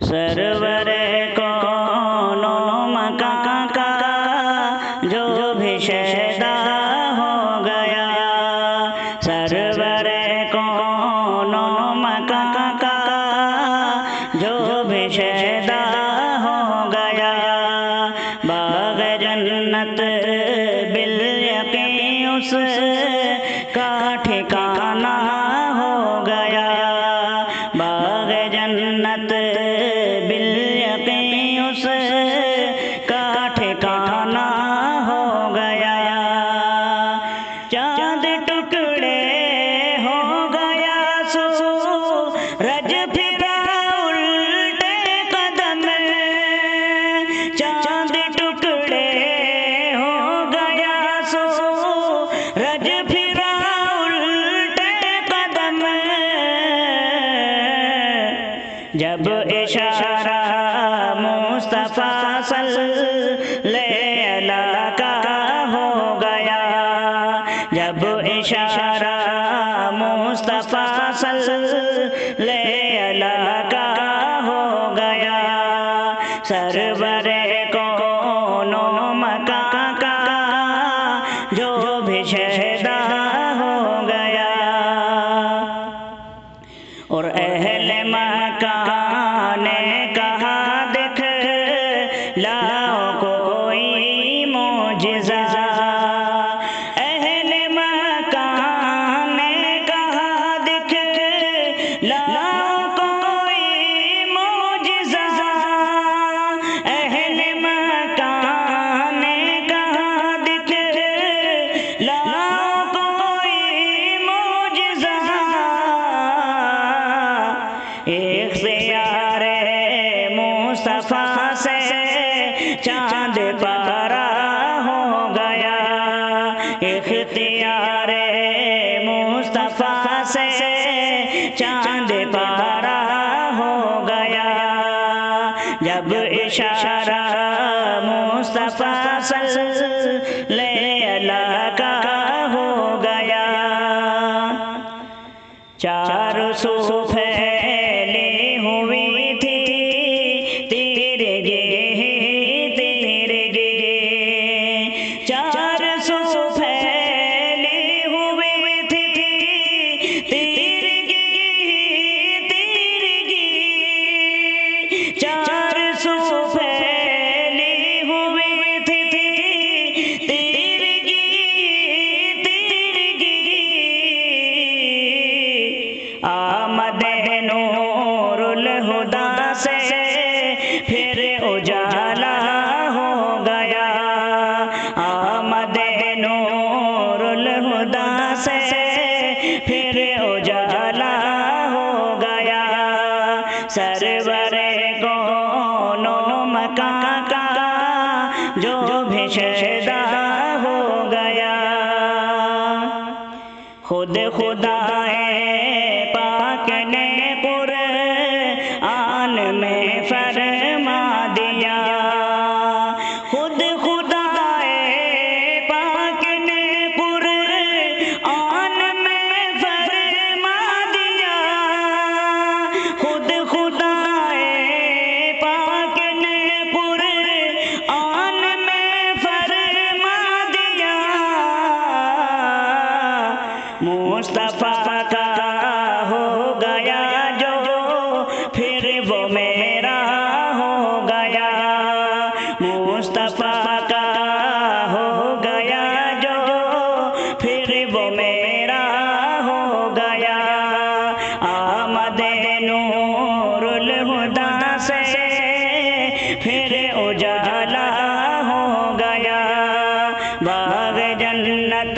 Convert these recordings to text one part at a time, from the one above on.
Server कौनो मकां का जो भी शैदा हो गया, सरवर कौनो मकां का जो भी शैदा हो गया, बाग़ जन्नत बिल यकीन उसका ठिकाना हो गया, बाग़ जन्नत बिल यकीन उसका ठिकाना हो गया। चाँद टुकड़े हो गया सूरज फिरा उल्टे कदम, चाँद टुकड़े हो गया सूरज फिरा उल्टे कदम, जब इशारा मुस्तफा सल्लल्लाहु का हो गया, जब इशारा मुस्तफा सल्लल्लाहु का हो गया, सरवर कौनो मकां का जो भी शैदा हो गया। और अहले मक्का ने कहा देख लाओ कोई मोजिज़ा, अहले मक्का ने कहा देख लाओ कोई मोजिज़ा, अहले मक्का ने कहा देख लाओ कोई मोजिज़ा, एक सियारे मुस्तफा से चाँद पारा हो गया, इख्तियारे मुस्तफा से चाँद पारा हो गया, जब इशारा मुस्तफा सल्लल्लाहु का हो गया, चारों सू फैली हुई थी तिरगे तिरगे, चार सू फैली हुई थी तिरगे तिरगे, चार सू फैली हुई थी तिरगे तिरगे, आमदे नूरुल हुदा से फिर उजाला हो गया, आमदे नूरुल हुदा से फिर उजाला हो गया, सरवर कौनो मकां का जो भी शैदा हो गया, खुद खुदाए पाक ने कुरआन में फरमा दिया, खुद खुदाए पाक ने कुरआन में फरमा दिया, खुद खुदाए पाक ने कुरआन में फरमा दिया, मुस्तफा का हो गया जो फिर वो मेरा हो गया, मुस्तफा का हो गया जो फिर वो मेरा हो गया, आमदे नूरुल हुदा से फिर उजाला हो गया, बाग़ जन्नत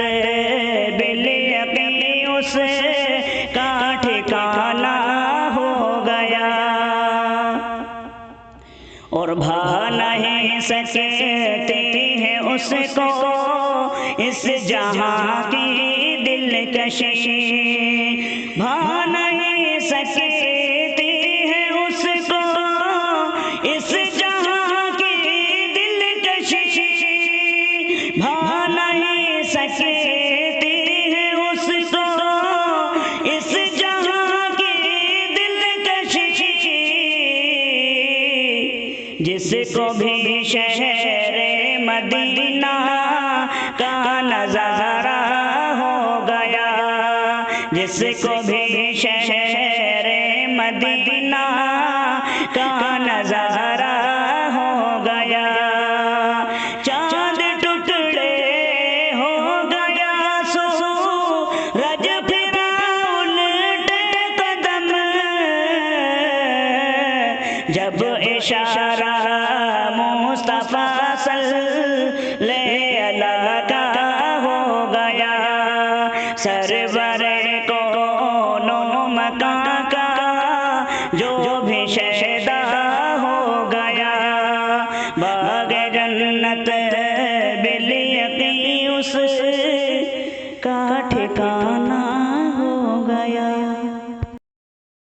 बिल यकीन उसका ठिकाना हो गया, और भा नहीं सकती है उसको इस जहां की दिलकशी, भा नहीं सकती है उसको इस जहां की दिलकशी, भा नहीं सकती है उसको इस जहां की दिलकशी, जिसको भी शहरे मदीना का नजारा हो गया, जिसको भी शहरे मदीना का नजारा हो गया। चांद टुकड़े हो गया सूरज फिरा उल्टे कदम, जब इशारा मुस्तफा सल्लल्लाहु अलैहि का हो गया। सरवरे को नो मका का जो भी